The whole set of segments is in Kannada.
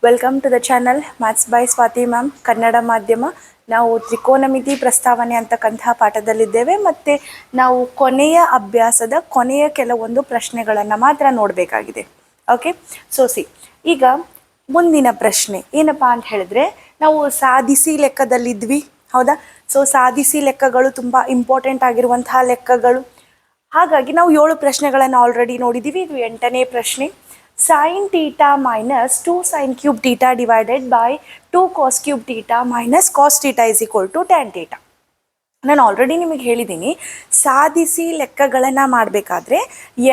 Welcome to the channel maths by Swati ma'am Kannada ಮಾಧ್ಯಮ. ನಾವು ತ್ರಿಕೋನಮಿತಿ ಪ್ರಸ್ತಾವನೆ ಅಂತಕ್ಕಂತಹ ಪಾಠದಲ್ಲಿದ್ದೇವೆ ಮತ್ತು ನಾವು ಕೊನೆಯ ಅಭ್ಯಾಸದ ಕೊನೆಯ ಕೆಲವೊಂದು ಪ್ರಶ್ನೆಗಳನ್ನು ಮಾತ್ರ ನೋಡಬೇಕಾಗಿದೆ. ಓಕೆ, ಈಗ ಮುಂದಿನ ಪ್ರಶ್ನೆ ಏನಪ್ಪ ಅಂತ ಹೇಳಿದ್ರೆ, ನಾವು ಸಾಧಿಸಿ ಲೆಕ್ಕದಲ್ಲಿದ್ವಿ, ಹೌದಾ? ಸಾಧಿಸಿ ಲೆಕ್ಕಗಳು ತುಂಬ ಇಂಪಾರ್ಟೆಂಟ್ ಆಗಿರುವಂತಹ ಲೆಕ್ಕಗಳು. ಹಾಗಾಗಿ ನಾವು 7 ಪ್ರಶ್ನೆಗಳನ್ನು ಆಲ್ರೆಡಿ ನೋಡಿದ್ದೀವಿ. ಇದು 8ನೇ ಪ್ರಶ್ನೆ. sin theta minus 2 sin cube theta divided by 2 cos cube theta minus cos theta is equal to tan theta. ನಾನು ಆಲ್ರೆಡಿ ನಿಮಗೆ ಹೇಳಿದ್ದೀನಿ, ಸಾಧಿಸಿ ಲೆಕ್ಕಗಳನ್ನು ಮಾಡಬೇಕಾದ್ರೆ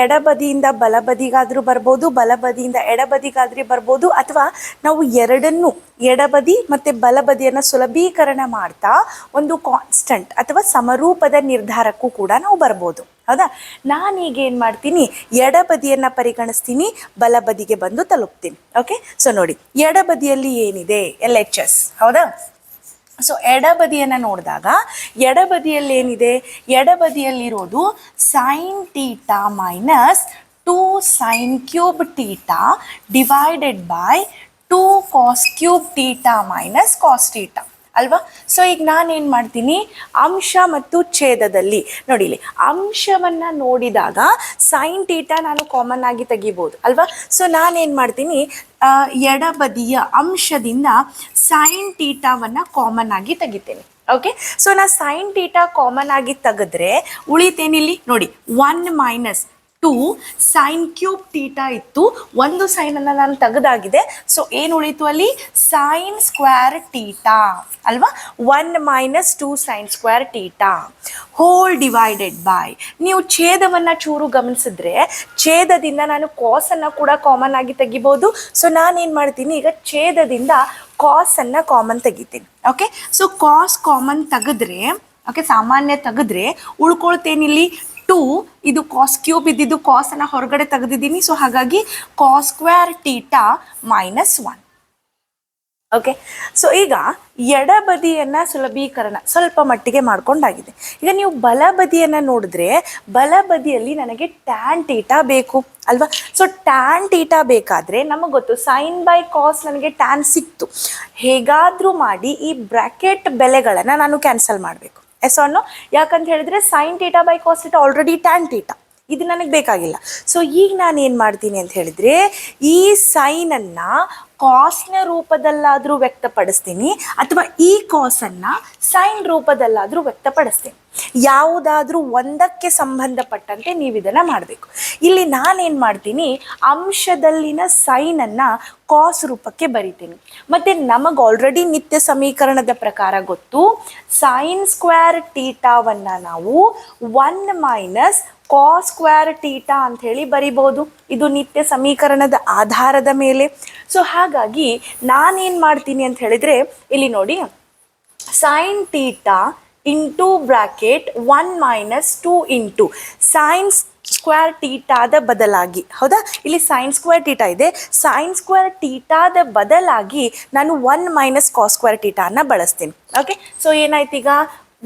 ಎಡಬದಿಯಿಂದ ಬಲಬದಿಗಾದರೂ ಬರ್ಬೋದು, ಬಲಬದಿಯಿಂದ ಎಡಬದಿಗಾದ್ರೂ ಬರ್ಬೋದು, ಅಥವಾ ನಾವು ಎರಡನ್ನೂ ಎಡಬದಿ ಮತ್ತು ಬಲಬದಿಯನ್ನು ಸುಲಭೀಕರಣ ಮಾಡ್ತಾ ಒಂದು ಕಾನ್ಸ್ಟಂಟ್ ಅಥವಾ ಸಮರೂಪದ ನಿರ್ಧಾರಕ್ಕೂ ಕೂಡ ನಾವು ಬರ್ಬೋದು, ಹೌದಾ? ನಾನೀಗ ಏನು ಮಾಡ್ತೀನಿ, ಎಡಬದಿಯನ್ನು ಪರಿಗಣಿಸ್ತೀನಿ, ಬಲಬದಿಗೆ ಬಂದು ತಲುಪ್ತೀನಿ. ಓಕೆ, ನೋಡಿ, ಎಡಬದಿಯಲ್ಲಿ ಏನಿದೆ? LHS, ಹೌದಾ? ಎಡಬದಿಯನ್ನು ನೋಡಿದಾಗ ಎಡಬದಿಯಲ್ಲಿ ಏನಿದೆ? ಎಡಬದಿಯಲ್ಲಿರೋದು sine theta minus 2 sine cube theta divided by 2 cos cube theta minus cos theta ಅಲ್ವಾ? ಈಗ ನಾನೇನು ಮಾಡ್ತೀನಿ, ಅಂಶ ಮತ್ತು ಛೇದದಲ್ಲಿ ನೋಡಿ, ಇಲ್ಲಿ ಅಂಶವನ್ನು ನೋಡಿದಾಗ ಸೈನ್ ತೀಟಾ ನಾನು ಕಾಮನ್ ಆಗಿ ತೆಗಿಬೋದು ಅಲ್ವಾ? ನಾನೇನು ಮಾಡ್ತೀನಿ, ಎಡಬದಿಯ ಅಂಶದಿಂದ ಸೈನ್ ತೀಟಾವನ್ನು ಕಾಮನ್ ಆಗಿ ತೆಗಿತೇನೆ. ಓಕೆ, ನಾ ಸೈನ್ ತೀಟಾ ಕಾಮನ್ ಆಗಿ ತೆಗೆದ್ರೆ ಉಳಿತೇನಿಲ್ಲಿ ನೋಡಿ, 1 ಮೈನಸ್ 2 ಸೈನ್ ಕ್ಯೂಬ್ ತೀಟಾ ಇತ್ತು, ಒಂದು ಸೈನನ್ನು ನಾನು ತೆಗೆದಾಗಿದೆ. ಏನು ಉಳಿತು ಅಲ್ಲಿ? ಸೈನ್ ಸ್ಕ್ವೇರ್ ತೀಟಾ ಅಲ್ವಾ? 1 minus 2 sign square theta hole divided by, ನೀವು ಛೇದವನ್ನು ಚೂರು ಗಮನಿಸಿದ್ರೆ ಛೇದದಿಂದ ನಾನು ಕಾಸನ್ನು ಕೂಡ ಕಾಮನ್ ಆಗಿ ತೆಗಿಬೋದು. ನಾನೇನು ಮಾಡ್ತೀನಿ, ಈಗ ಛೇದದಿಂದ ಕಾಸನ್ನು ಕಾಮನ್ ತೆಗಿತೀನಿ. ಓಕೆ, ಕಾಸ್ ಕಾಮನ್ ತೆಗೆದ್ರೆ, ಓಕೆ, ಸಾಮಾನ್ಯ ತೆಗೆದ್ರೆ ಉಳ್ಕೊಳ್ತೇನಿಲ್ಲಿ 2, ಇದು ಕಾಸ್ ಕ್ಯೂಬ್ ಇದ್ದಿದ್ದು ಕಾಸನ್ನು ಹೊರಗಡೆ ತೆಗೆದಿದ್ದೀನಿ. ಹಾಗಾಗಿ cos square theta minus 1. Okay, ಈಗ ಎಡಬದಿಯನ್ನು ಸುಲಭೀಕರಣ ಸ್ವಲ್ಪ ಮಟ್ಟಿಗೆ ಮಾಡ್ಕೊಂಡಾಗಿದೆ. ಈಗ ನೀವು ಬಲಬದಿಯನ್ನು ನೋಡಿದ್ರೆ ಬಲಬದಿಯಲ್ಲಿ ನನಗೆ ಟ್ಯಾನ್ ತೀಟಾ ಬೇಕು ಅಲ್ವಾ? ಟ್ಯಾನ್ ತೀಟಾ ಬೇಕಾದರೆ ನಮಗೆ ಗೊತ್ತು, ಸೈನ್ ಬೈ ಕಾಸ್ ನನಗೆ ಟ್ಯಾನ್ ಸಿಕ್ತು. ಹೇಗಾದರೂ ಮಾಡಿ ಈ ಬ್ರ್ಯಾಕೆಟ್ ಬೆಲೆಗಳನ್ನು ನಾನು ಕ್ಯಾನ್ಸಲ್ ಮಾಡಬೇಕು. ಅನ್ನೋ ಯಾಕಂತ ಹೇಳಿದ್ರೆ sine theta by cos theta already tan theta, ಇದು ನನಗೆ ಬೇಕಾಗಿಲ್ಲ. ಈಗ ನಾನು ಏನು ಮಾಡ್ತೀನಿ ಅಂತ ಹೇಳಿದ್ರೆ, ಈ ಸೈನನ್ನು ಕಾಸ್ನ ರೂಪದಲ್ಲಾದರೂ ವ್ಯಕ್ತಪಡಿಸ್ತೀನಿ, ಅಥವಾ ಈ ಕಾಸನ್ನು ಸೈನ್ ರೂಪದಲ್ಲಾದರೂ ವ್ಯಕ್ತಪಡಿಸ್ತೀನಿ. ಯಾವುದಾದ್ರೂ ಒಂದಕ್ಕೆ ಸಂಬಂಧಪಟ್ಟಂತೆ ನೀವು ಇದನ್ನು ಮಾಡಬೇಕು. ಇಲ್ಲಿ ನಾನೇನು ಮಾಡ್ತೀನಿ, ಅಂಶದಲ್ಲಿನ ಸೈನನ್ನು ಕಾಸ್ ರೂಪಕ್ಕೆ ಬರಿತೀನಿ. ಮತ್ತು ನಮಗೆ ಆಲ್ರೆಡಿ ನಿತ್ಯ ಸಮೀಕರಣದ ಪ್ರಕಾರ ಗೊತ್ತು, ಸೈನ್ ಸ್ಕ್ವೇರ್ ತೀಟಾವನ್ನು ನಾವು 1 ಮೈನಸ್ ಕಾಸ್ ಸ್ಕ್ವೇರ್ ತೀಟಾ ಅಂತ ಹೇಳಿ ಬರಿಬೋದು. ಇದು ನಿತ್ಯ ಸಮೀಕರಣದ ಆಧಾರದ ಮೇಲೆ. ಹಾಗಾಗಿ ನಾನೇನು ಮಾಡ್ತೀನಿ ಅಂತ ಹೇಳಿದರೆ, ಇಲ್ಲಿ ನೋಡಿ, sine theta into bracket 1 minus 2 into sine square ತೀಟಾದ ಬದಲಾಗಿ, ಹೌದಾ? ಇಲ್ಲಿ ಸೈನ್ ಸ್ಕ್ವೇರ್ ತೀಟಾ ಇದೆ, ಸೈನ್ ಸ್ಕ್ವೇರ್ ತೀಟಾದ ಬದಲಾಗಿ ನಾನು 1 ಮೈನಸ್ ಕಾಸ್ ಸ್ಕ್ವೇರ್ ತೀಟಾನ ಬಳಸ್ತೀನಿ. ಓಕೆ, ಏನಾಯ್ತು ಈಗ?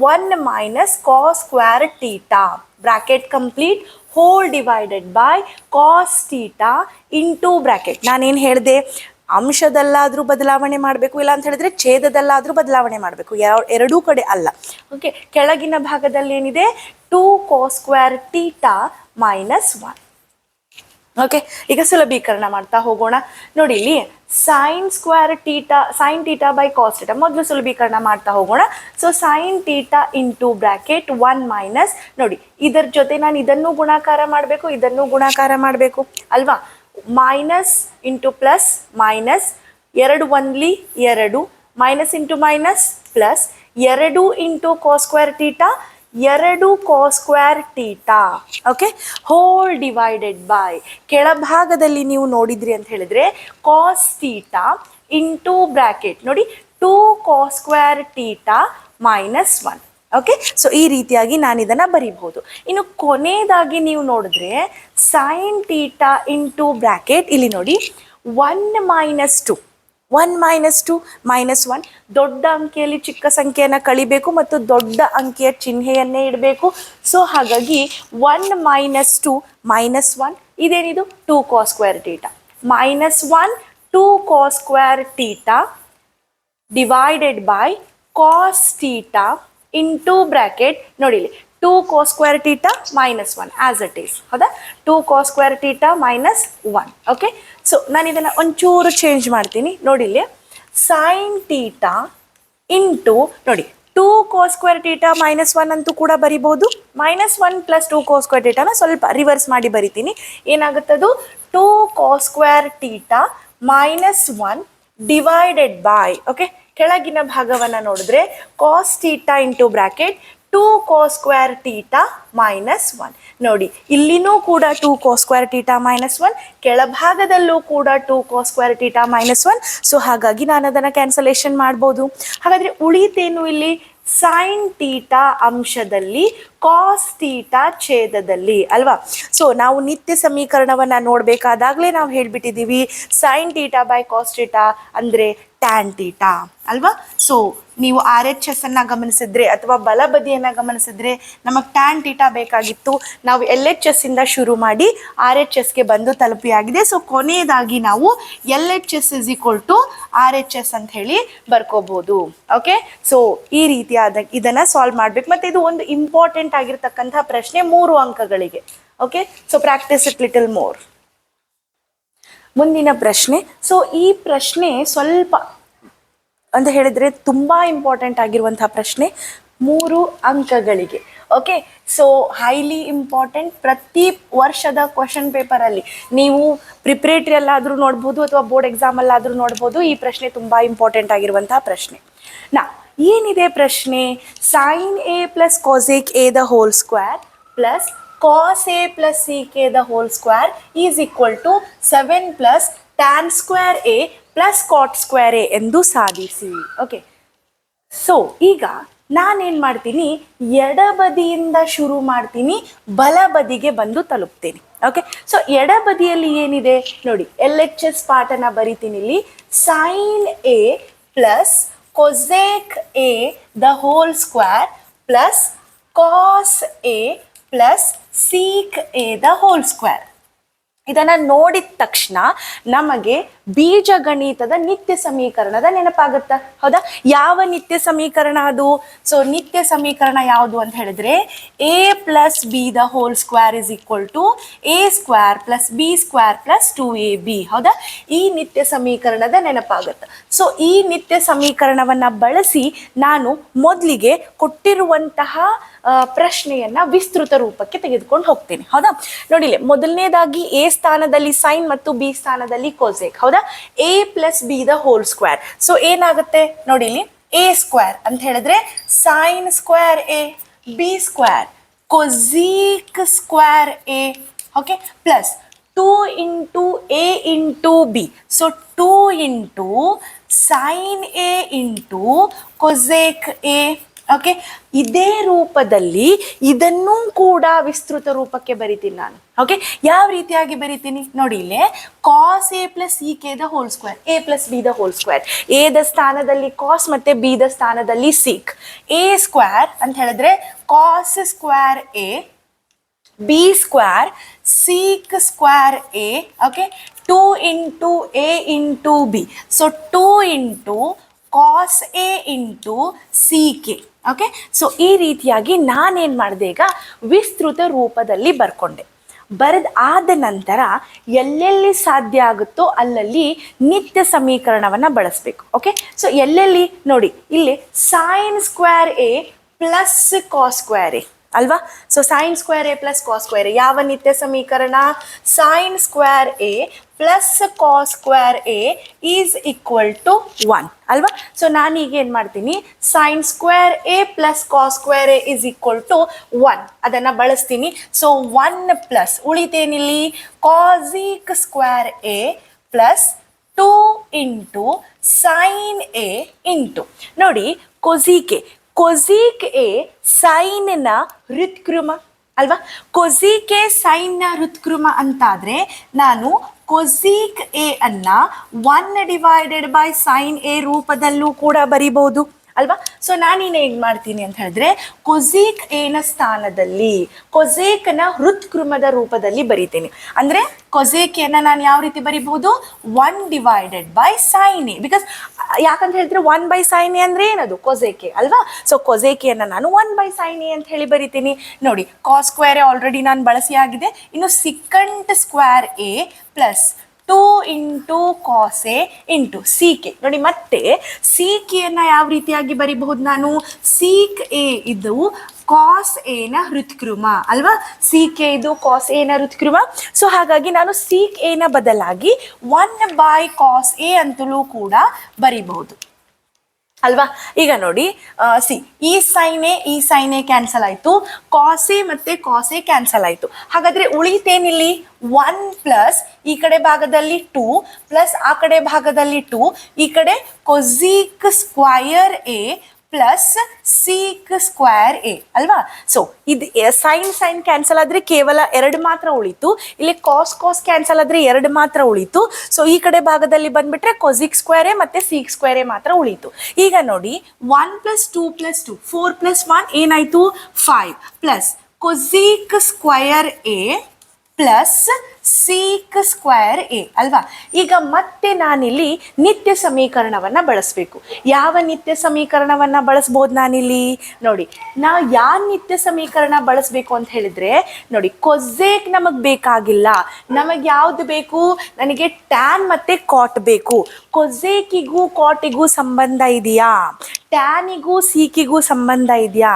1 minus cos square theta bracket complete whole divided by cos theta into bracket. ನಾನೇನು ಹೇಳಿದೆ? ಅಂಶದಲ್ಲಾದರೂ ಬದಲಾವಣೆ ಮಾಡಬೇಕು, ಇಲ್ಲ ಅಂತ ಹೇಳಿದ್ರೆ ಛೇದದಲ್ಲಾದರೂ ಬದಲಾವಣೆ ಮಾಡಬೇಕು, ಎರಡೂ ಕಡೆ ಅಲ್ಲ. ಓಕೆ, ಕೆಳಗಿನ ಭಾಗದಲ್ಲಿ ಏನಿದೆ? 2 cos square theta minus 1. Okay, ಈಗ ಸುಲಭೀಕರಣ ಮಾಡ್ತಾ ಹೋಗೋಣ. ನೋಡಿ, ಇಲ್ಲಿ sine square theta, sine theta by cos theta ಮೊದಲು ಸುಲಭೀಕರಣ ಮಾಡ್ತಾ ಹೋಗೋಣ. Sine theta into bracket 1 minus, ನೋಡಿ ಇದರ ಜೊತೆ ನಾನು ಇದನ್ನು ಗುಣಾಕಾರ ಮಾಡಬೇಕು, ಇದನ್ನು ಗುಣಾಕಾರ ಮಾಡಬೇಕು ಅಲ್ವಾ? Minus into plus minus, 2 1 2, minus into minus plus, 2 into cos square theta, 2 cos square theta. Okay, whole divided by, ಕೆಳಭಾಗದಲ್ಲಿ ನೀವು ನೋಡಿದ್ರಿ ಅಂತ ಹೇಳಿದ್ರೆ ಕಾಸ್ ತೀಟಾ ಇಂಟು ಬ್ರ್ಯಾಕೆಟ್ ನೋಡಿ 2 cos square theta minus 1. Okay, ಈ ರೀತಿಯಾಗಿ ನಾನು ಇದನ್ನು ಬರೀಬಹುದು. ಇನ್ನು ಕೊನೆಯದಾಗಿ ನೀವು ನೋಡಿದ್ರೆ ಸೈನ್ ತೀಟಾ ಇಂಟು ಬ್ರ್ಯಾಕೆಟ್, ಇಲ್ಲಿ ನೋಡಿ 1 ಮೈನಸ್ 2, 1 ಮೈನಸ್ 2 ಮೈನಸ್ 1, ದೊಡ್ಡ ಅಂಕೆಯಲ್ಲಿ ಚಿಕ್ಕ ಸಂಖ್ಯೆಯನ್ನು ಕಳಿಬೇಕು ಮತ್ತು ದೊಡ್ಡ ಅಂಕೆಯ ಚಿಹ್ನೆಯನ್ನೇ ಇಡಬೇಕು. ಹಾಗಾಗಿ 1 ಮೈನಸ್ 2 ಮೈನಸ್ 1, ಇದೇನಿದು? 2 cos square theta minus 1 2 cos square theta divided by cos theta into bracket ನೋಡಿ ಇಲ್ಲಿ 2 cos square theta minus 1 as it is ಹೌದಾ 2 cos square theta minus 1 okay so ನಾನು ಇದನ್ನು ಒಂಚೂರು ಚೇಂಜ್ ಮಾಡ್ತೀನಿ ನೋಡಿ ಇಲ್ಲಿ sin theta ಇಂಟು ನೋಡಿ 2 cos square theta minus 1 ಅಂತೂ ಕೂಡ ಬರಿಬಹುದು minus 1 plus 2 cos square theta ನ ಸ್ವಲ್ಪ ರಿವರ್ಸ್ ಮಾಡಿ ಬರಿತೀನಿ ಏನಾಗುತ್ತದು 2 cos square theta minus 1 divided by okay ಕೆಳಗಿನ ಭಾಗವನ್ನು ನೋಡಿದ್ರೆ cos theta into bracket 2 cos square theta minus 1 ನೋಡಿ ಇಲ್ಲಿನೂ ಕೂಡ 2 cos square theta minus 1 ಕೆಳಭಾಗದಲ್ಲೂ ಕೂಡ 2 cos square theta minus 1 so ಹಾಗಾಗಿ ನಾನು ಅದನ್ನು ಕ್ಯಾನ್ಸಲೇಷನ್ ಮಾಡ್ಬೋದು ಹಾಗಾದರೆ ಉಳಿತೇನು ಇಲ್ಲಿ sin theta ಅಂಶದಲ್ಲಿ cos theta ಛೇದದಲ್ಲಿ ಅಲ್ವಾ ಸೊ ನಾವು ನಿತ್ಯ ಸಮೀಕರಣವನ್ನು ನೋಡಬೇಕಾದಾಗಲೇ ನಾವು ಹೇಳ್ಬಿಟ್ಟಿದ್ದೀವಿ sin theta by cos theta ಅಂದರೆ tan theta ಅಲ್ವಾ ಸೊ ನೀವು RHS ಅನ್ನು ಗಮನಿಸಿದ್ರೆ ಅಥವಾ ಬಲಬದಿಯನ್ನು ಗಮನಿಸಿದ್ರೆ ನಮಗೆ tan theta ಬೇಕಾಗಿತ್ತು ನಾವು LHS ಇಂದ ಶುರು ಮಾಡಿ RHSಗೆ ಬಂದು ತಲುಪಿಯಾಗಿದೆ ಸೊ ಕೊನೆಯದಾಗಿ ನಾವು LHS is equal to RHS ಅಂತ ಹೇಳಿ ಬರ್ಕೋಬಹುದು ಓಕೆ ಸೊ ಈ ರೀತಿಯಾದ ಇದನ್ನ ಸಾಲ್ವ್ ಮಾಡ್ಬೇಕು ಮತ್ತೆ ಇದು ಒಂದು ಇಂಪಾರ್ಟೆಂಟ್ ಆಗಿರ್ತಕ್ಕಂಥ ಪ್ರಶ್ನೆ 3 ಅಂಕಗಳಿಗೆ okay so practice it little more ಮುಂದಿನ ಪ್ರಶ್ನೆ ಸೊ ಈ ಪ್ರಶ್ನೆ ಸ್ವಲ್ಪ ಅಂತ ಹೇಳಿದ್ರೆ ತುಂಬಾ ಇಂಪಾರ್ಟೆಂಟ್ ಆಗಿರುವಂತಹ ಪ್ರಶ್ನೆ 3 ಅಂಕಗಳಿಗೆ ಓಕೆ ಸೊ ಹೈಲಿ ಇಂಪಾರ್ಟೆಂಟ್ ಪ್ರತಿ ವರ್ಷದ ಕ್ವಶನ್ ಪೇಪರಲ್ಲಿ ನೀವು ಪ್ರಿಪರೇಟರಿಯಲ್ಲಾದರೂ ನೋಡ್ಬೋದು ಅಥವಾ ಬೋರ್ಡ್ ಎಕ್ಸಾಮಲ್ಲಾದರೂ ನೋಡ್ಬೋದು ಈ ಪ್ರಶ್ನೆ ತುಂಬ ಇಂಪಾರ್ಟೆಂಟ್ ಆಗಿರುವಂತಹ ಪ್ರಶ್ನೆ ಏನಿದೆ ಪ್ರಶ್ನೆ sin a plus cosec a the whole square plus cos a plus sec a the whole square is equal to 7 plus tan square a plus cot square a ಎಂದು ಸಾಧಿಸಿ ಓಕೆ ಸೊ ಈಗ ನಾನೇನು ಮಾಡ್ತೀನಿ ಎಡಬದಿಯಿಂದ ಶುರು ಮಾಡ್ತೀನಿ ಬಲಬದಿಗೆ ಬಂದು ತಲುಪ್ತೀನಿ ಓಕೆ ಸೊ ಎಡಬದಿಯಲ್ಲಿ ಏನಿದೆ ನೋಡಿ LHS ಪಾಠನ ಬರಿತೀನಿ ಇಲ್ಲಿ sin a plus cosec a the whole square plus cos a plus sec a the whole square ಇದನ್ನು ನೋಡಿದ ತಕ್ಷಣ ನಮಗೆ ಬೀಜಗಣಿತದ ನಿತ್ಯ ಸಮೀಕರಣದ ನೆನಪಾಗುತ್ತಾ ಹೌದಾ ಯಾವ ನಿತ್ಯ ಸಮೀಕರಣ ಅದು ಸೊ ನಿತ್ಯ ಸಮೀಕರಣ ಯಾವುದು ಅಂತ ಹೇಳಿದ್ರೆ a plus b the whole square is equal to a square plus b square plus 2ab ಹೌದಾ ಈ ನಿತ್ಯ ಸಮೀಕರಣದ ನೆನಪಾಗುತ್ತೆ ಸೊ ಈ ನಿತ್ಯ ಸಮೀಕರಣವನ್ನು ಬಳಸಿ ನಾನು ಮೊದಲಿಗೆ ಕೊಟ್ಟಿರುವಂತಹ ಪ್ರಶ್ನೆಯನ್ನ ವಿಸ್ತೃತ ರೂಪಕ್ಕೆ ತೆಗೆದುಕೊಂಡು ಹೋಗ್ತೇನೆ ಹೌದಾ ನೋಡಿಲ್ಲ ಮೊದಲನೇದಾಗಿ ಎ ಸ್ಥಾನದಲ್ಲಿ ಸೈನ್ ಮತ್ತು ಬಿ ಸ್ಥಾನದಲ್ಲಿ ಕೋಸೆಕ್ ಹೌದಾ a plus b the whole square so ಏನಾಗುತ್ತೆ ನೋಡಿಲಿ a ಸ್ಕ್ವೇರ್ ಅಂತ ಹೇಳಿದ್ರೆ sine square a b square cosec square a okay plus 2 into a into b so 2 into sin a into cosec a okay ಇದೇ ರೂಪದಲ್ಲಿ ಇದನ್ನೂ ಕೂಡ ವಿಸ್ತೃತ ರೂಪಕ್ಕೆ ಬರಿತೀನಿ ನಾನು ಓಕೆ ಯಾವ ರೀತಿಯಾಗಿ ಬರಿತೀನಿ ನೋಡಿ ಇಲ್ಲೇ cos a plus sec the whole square a plus b the whole square a the ಸ್ಥಾನದಲ್ಲಿ cos ಮತ್ತೆ b ದ ಸ್ಥಾನದಲ್ಲಿ sec a ಸ್ಕ್ವೇರ್ ಅಂತ ಹೇಳಿದ್ರೆ cos square a b square sec square a okay 2 into a into b so 2 into cos a into sec okay so ಈ ರೀತಿಯಾಗಿ ನಾನೇನು ಮಾಡಿದೆ ಈಗ ವಿಸ್ತೃತ ರೂಪದಲ್ಲಿ ಬರ್ಕೊಂಡೆ ಆದ ನಂತರ ಎಲ್ಲೆಲ್ಲಿ ಸಾಧ್ಯ ಆಗುತ್ತೋ ಅಲ್ಲಲ್ಲಿ ನಿತ್ಯ ಸಮೀಕರಣವನ್ನು ಬಳಸಬೇಕು ಓಕೆ ಸೊ ಎಲ್ಲೆಲ್ಲಿ ನೋಡಿ ಇಲ್ಲಿ sine square A plus cos square a ಅಲ್ವಾ so sine square A plus cos square a ಯಾವ ನಿತ್ಯ ಸಮೀಕರಣ sine square A plus cos square a is equal to 1 ಅಲ್ವಾ ಸೊ ನಾನೀಗ ಏನು ಮಾಡ್ತೀನಿ sine square A plus cos square a is equal to 1 ಅದನ್ನು ಬಳಸ್ತೀನಿ ಸೊ 1 ಪ್ಲಸ್ ಉಳಿತೇನಿಲ್ಲಿ cosec square A plus 2 into sine a into ನೋಡಿ ಕೊಸೀಕ್ ಎ ಸೈನ್ನ ಹೃತ್ಕೃಮ ಅಲ್ವಾ ಕೊಸೀಕ್ ಎ ಸೈನ್ನ ಹೃತ್ಕೃಮ ಅಂತಾದರೆ ನಾನು ಕೊಸೀಕ್ ಎ ಅನ್ನ 1 ಡಿವೈಡೆಡ್ ಬೈ ಸೈನ್ ಎ ರೂಪದಲ್ಲೂ ಕೂಡ ಬರಿಬಹುದು ಅಲ್ವಾ? ಸೊ ನಾನೇನು ಹೇಗೆ ಮಾಡ್ತೀನಿ ಅಂತ ಹೇಳಿದ್ರೆ, ಕೊಸೇಕ್ ಎನ ಸ್ಥಾನದಲ್ಲಿ ಕೊಸೇಕನ ಹೃತ್ಕೃಮದ ರೂಪದಲ್ಲಿ ಬರಿತೀನಿ. ಅಂದರೆ ಕೊಸೇಕ್ ಎನ ನಾನು ಯಾವ ರೀತಿ ಬರಿಬಹುದು? 1/sin a. ಬಿಕಾಸ್ ಯಾಕಂತ ಹೇಳಿದ್ರೆ 1/sin a ಅಂದರೆ ಏನದು? ಕೊಸೇಕೆ ಅಲ್ವಾ? ಸೊ ಕೊಸೇಕೆಯನ್ನು ನಾನು 1/sin a ಅಂತ ಹೇಳಿ ಬರಿತೀನಿ. ನೋಡಿ, ಕಾಸ್ ಸ್ಕ್ವೇರ್ ಆಲ್ರೆಡಿ ನಾನು ಬಳಸಿ ಆಗಿದೆ. ಇನ್ನು secant square A plus 2 into cos a into sec. ನೋಡಿ, ಮತ್ತೆ ಸೀಕೆಯನ್ನು ಯಾವ ರೀತಿಯಾಗಿ ಬರಿಬಹುದು ನಾನು? ಸೀಕ್ ಎ ಇದು ಕಾಸ್ ಎನ ಹೃತ್ಕೃಮ ಅಲ್ವಾ? ಸೀಕೆ ಇದು ಕಾಸ್ ಎನ ಹೃತ್ಕೃಮ. ಸೊ ಹಾಗಾಗಿ ನಾನು ಸೀಕ್ ಎನ ಬದಲಾಗಿ 1/cos a ಅಂತಲೂ ಕೂಡ ಬರಿಬಹುದು ಅಲ್ವಾ? ಈಗ ನೋಡಿ, ಈ ಸೈನ್ ಎ ಕ್ಯಾನ್ಸಲ್ ಆಯಿತು, ಕಾಸ್ ಎ ಮತ್ತು ಕಾಸ್ ಎ ಕ್ಯಾನ್ಸಲ್ ಆಯಿತು. ಹಾಗಾದರೆ ಉಳಿತೇನಿಲ್ಲಿ? 1 ಪ್ಲಸ್ ಈ ಕಡೆ ಭಾಗದಲ್ಲಿ 2 ಪ್ಲಸ್ ಆ ಕಡೆ ಭಾಗದಲ್ಲಿ 2, ಈ ಕಡೆ cosec square a plus sec square a ಅಲ್ವಾ? ಸೊ ಇದು ಸೈನ್ ಕ್ಯಾನ್ಸಲ್ ಆದರೆ ಕೇವಲ 2 ಮಾತ್ರ ಉಳಿತು. ಇಲ್ಲಿ ಕಾಸ್ ಕ್ಯಾನ್ಸಲ್ ಆದರೆ 2 ಮಾತ್ರ ಉಳಿತು. ಸೊ ಈ ಕಡೆ ಭಾಗದಲ್ಲಿ ಬಂದ್ಬಿಟ್ರೆ ಕೊಸಿಕ್ ಸ್ಕ್ವೇರ್ ಎ ಮತ್ತು ಸೀಕ್ ಸ್ಕ್ವೇರ್ ಎ ಮಾತ್ರ ಉಳಿತು. ಈಗ ನೋಡಿ, 1 + 2 + 2 4 + 1 ಏನಾಯಿತು? 5 plus cosec square a plus sec square a ಅಲ್ವಾ? ಈಗ ಮತ್ತೆ ನಾನಿಲ್ಲಿ ನಿತ್ಯ ಸಮೀಕರಣವನ್ನು ಬಳಸಬೇಕು. ಯಾವ ನಿತ್ಯ ಸಮೀಕರಣವನ್ನು ಬಳಸ್ಬೋದು ನಾನಿಲ್ಲಿ? ನೋಡಿ, ನಾವು ಯಾವ ನಿತ್ಯ ಸಮೀಕರಣ ಬಳಸಬೇಕು ಅಂತ ಹೇಳಿದ್ರೆ, ನೋಡಿ, ಕೊಸೇಕ್ ನಮಗೆ ಬೇಕಾಗಿಲ್ಲ. ನಮಗೆ ಯಾವುದು ಬೇಕು? ನನಗೆ ಟ್ಯಾನ್ ಮತ್ತು ಕಾಟ್ ಬೇಕು. ಕೊಸೇಕಿಗೂ ಕಾಟಿಗೂ ಸಂಬಂಧ ಇದೆಯಾ? ಟ್ಯಾನಿಗೂ ಸೀಕಿಗೂ ಸಂಬಂಧ ಇದೆಯಾ?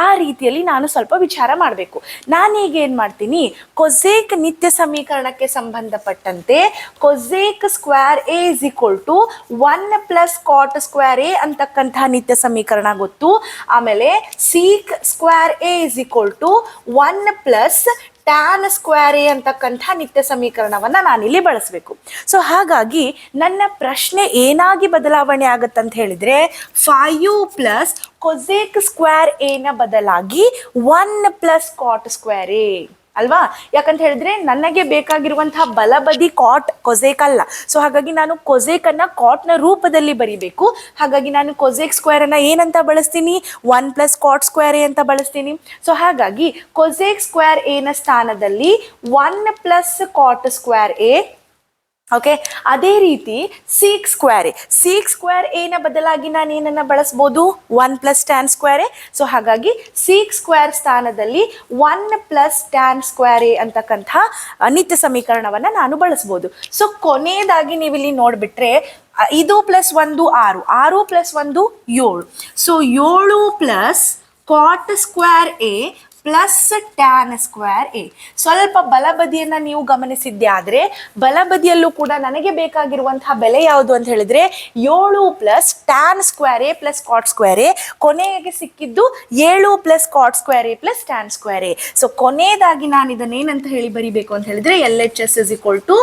ಆ ರೀತಿಯಲ್ಲಿ ನಾನು ಸ್ವಲ್ಪ ವಿಚಾರ ಮಾಡಬೇಕು. ನಾನೀಗ ಏನು ಮಾಡ್ತೀನಿ? ಕೊಸೇಕ್ ನಿತ್ಯ ಸಮೀಕರಣಕ್ಕೆ ಸಂಬಂಧಪಟ್ಟಂತೆ cosec square a is equal to 1 plus cot square a ಅಂತಕ್ಕಂತಹ ನಿತ್ಯ ಸಮೀಕರಣ ಗೊತ್ತು. ಆಮೇಲೆ sec square a is equal to 1 plus tan square a ಅಂತಕ್ಕಂಥ ನಿತ್ಯ ಸಮೀಕರಣವನ್ನು ನಾನಿಲ್ಲಿ ಬಳಸಬೇಕು. ಸೊ ಹಾಗಾಗಿ ನನ್ನ ಪ್ರಶ್ನೆ ಏನಾಗಿ ಬದಲಾವಣೆ ಆಗುತ್ತಂತ ಹೇಳಿದರೆ, 5 ಪ್ಲಸ್ ಕೊಸೇಕ್ ಸ್ಕ್ವೇರ್ ಎನ ಬದಲಾಗಿ 1 ಪ್ಲಸ್ ಕಾಟ್ ಸ್ಕ್ವೇರ್ ಎ ಅಲ್ವಾ? ಯಾಕಂತ ಹೇಳಿದ್ರೆ ನನಗೆ ಬೇಕಾಗಿರುವಂತಹ ಬಲಬದಿ ಕಾಟ್ ಕೊಸೇಕ್ ಅಲ್ಲ. ಸೊ ಹಾಗಾಗಿ ನಾನು ಕೊಸೇಕನ್ನು ಕಾಟ್ನ ರೂಪದಲ್ಲಿ ಬರಿಬೇಕು. ಹಾಗಾಗಿ ನಾನು ಕೊಸೇಕ್ ಸ್ಕ್ವೇರನ್ನು ಏನಂತ ಬಳಸ್ತೀನಿ? 1 ಪ್ಲಸ್ ಕಾಟ್ ಸ್ಕ್ವೇರ್ ಎ ಅಂತ ಬಳಸ್ತೀನಿ. ಸೊ ಹಾಗಾಗಿ ಕೊಸೇಕ್ ಸ್ಕ್ವೇರ್ ಎನ ಸ್ಥಾನದಲ್ಲಿ 1 plus cot square A. Okay, ಅದೇ ರೀತಿ ಸೀಕ್ ಸ್ಕ್ವೇರ್ ಎನ ಬದಲಾಗಿ ನಾನು ಏನನ್ನು ಬಳಸ್ಬೋದು? 1 plus tan square A. So ಹಾಗಾಗಿ ಸೀಕ್ ಸ್ಕ್ವೇರ್ ಸ್ಥಾನದಲ್ಲಿ 1 ಪ್ಲಸ್ ಟ್ಯಾನ್ ಸ್ಕ್ವೇರ್ ಎ ಅಂತಕ್ಕಂಥ ನಿತ್ಯ ಸಮೀಕರಣವನ್ನು ನಾನು ಬಳಸ್ಬೋದು. ಸೊ ಕೊನೆಯದಾಗಿ ನೀವಿಲ್ಲಿ ನೋಡಿಬಿಟ್ರೆ, 5 plus 1 6, 6 plus 1 7. So 7 plus cot square A plus tan square A. ಸ್ವಲ್ಪ ಬಲಬದಿಯನ್ನು ನೀವು ಗಮನಿಸಿದ್ದೆ ಆದರೆ ಬಲಬದಿಯಲ್ಲೂ ಕೂಡ ನನಗೆ ಬೇಕಾಗಿರುವಂತಹ ಬೆಲೆ ಯಾವುದು ಅಂತ ಹೇಳಿದರೆ 7 plus tan square A plus cot square A. ಕೊನೆಗೆ ಸಿಕ್ಕಿದ್ದು 7 plus cot square A plus tan square A. So ಕೊನೆಯದಾಗಿ ನಾನು ಇದನ್ನೇನಂತ ಹೇಳಿ ಬರಿಬೇಕು ಅಂತ ಹೇಳಿದರೆ LHS is equal to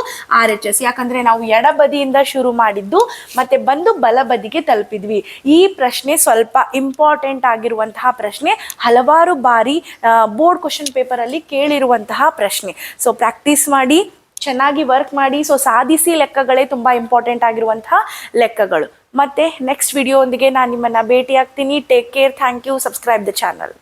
RHS. ಯಾಕಂದರೆ ನಾವು ಎಡಬದಿಯಿಂದ ಶುರು ಮಾಡಿದ್ದು ಮತ್ತೆ ಬಂದು ಬಲಬದಿಗೆ ತಲುಪಿದ್ವಿ. ಈ ಪ್ರಶ್ನೆ ಸ್ವಲ್ಪ ಇಂಪಾರ್ಟೆಂಟ್ ಆಗಿರುವಂತಹ ಪ್ರಶ್ನೆ, ಹಲವಾರು ಬಾರಿ ಬೋರ್ಡ್ ಕ್ವಶನ್ ಪೇಪರಲ್ಲಿ ಕೇಳಿರುವಂತಹ ಪ್ರಶ್ನೆ. ಸೊ ಪ್ರಾಕ್ಟೀಸ್ ಮಾಡಿ, ಚೆನ್ನಾಗಿ ವರ್ಕ್ ಮಾಡಿ. ಸೊ ಸಾಧಿಸಿ ಲೆಕ್ಕಗಳೇ ತುಂಬ ಇಂಪಾರ್ಟೆಂಟ್ ಆಗಿರುವಂತಹ ಲೆಕ್ಕಗಳು. ಮತ್ತೆ ನೆಕ್ಸ್ಟ್ ವಿಡಿಯೋ ಒಂದಿಗೆ ನಾನು ನಿಮ್ಮನ್ನು ಭೇಟಿ ಆಗ್ತೀನಿ. Take care. Thank you. Subscribe the channel.